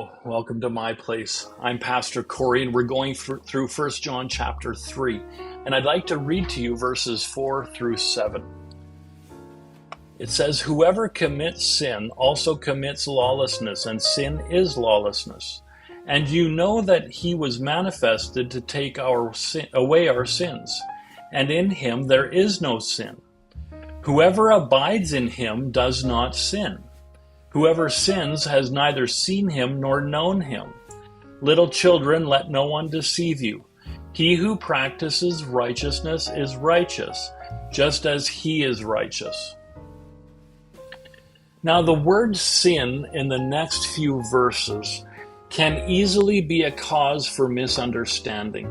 Hello, welcome to my place. I'm Pastor Corey, and we're going through 1 John chapter 3. And I'd like to read to you verses 4 through 7. It says, "Whoever commits sin also commits lawlessness, and sin is lawlessness. And you know that he was manifested to take away our sins, and in him there is no sin. Whoever abides in him does not sin. Whoever sins has neither seen him nor known him. Little children, let no one deceive you. He who practices righteousness is righteous, just as he is righteous." Now, the word sin in the next few verses can easily be a cause for misunderstanding.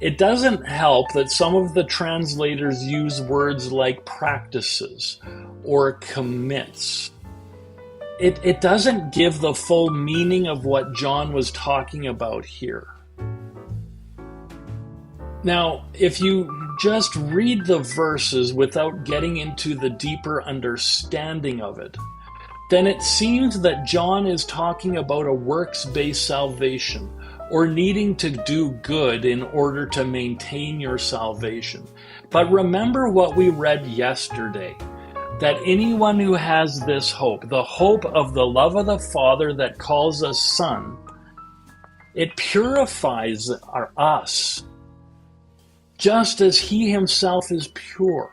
It doesn't help that some of the translators use words like practices or commits. It doesn't give the full meaning of what John was talking about here. Now, if you just read the verses without getting into the deeper understanding of it, then it seems that John is talking about a works-based salvation, or needing to do good in order to maintain your salvation. But remember what we read yesterday, that anyone who has this hope, the hope of the love of the Father that calls us son, it purifies us, just as he himself is pure.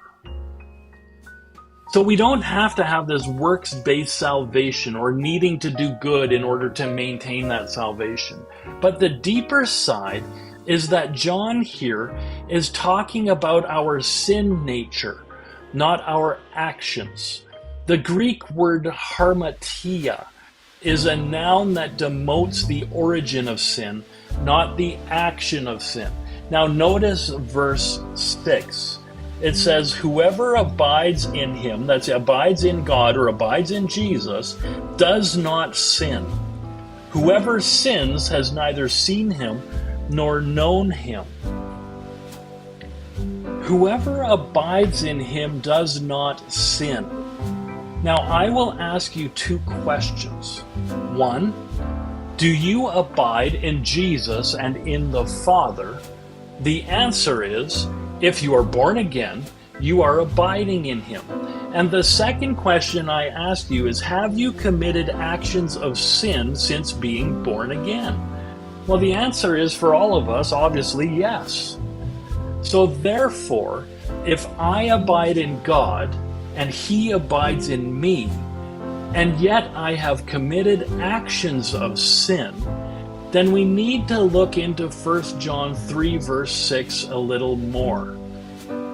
So we don't have to have this works-based salvation or needing to do good in order to maintain that salvation. But the deeper side is that John here is talking about our sin nature, not our actions. The Greek word harmatia is a noun that denotes the origin of sin, not the action of sin. Now notice verse 6. It says, "Whoever abides in him," that's abides in God or abides in Jesus, "does not sin. Whoever sins has neither seen him nor known him." Whoever abides in him does not sin. Now, I will ask you two questions. One, do you abide in Jesus and in the Father? The answer is, if you are born again, you are abiding in him. And the second question I ask you is, have you committed actions of sin since being born again? Well, the answer is, for all of us, obviously, yes. So therefore, if I abide in God and he abides in me, and yet I have committed actions of sin, then we need to look into 1 John 3 verse 6 a little more.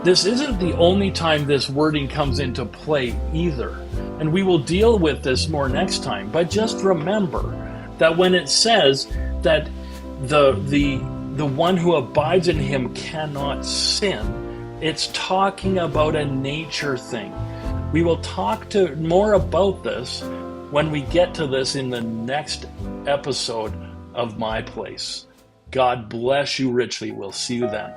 This isn't the only time this wording comes into play either, and we will deal with this more next time. But just remember that when it says that the one who abides in him cannot sin, it's talking about a nature thing. We will talk more about this when we get to this in the next episode of My Place. God bless you richly. We'll see you then.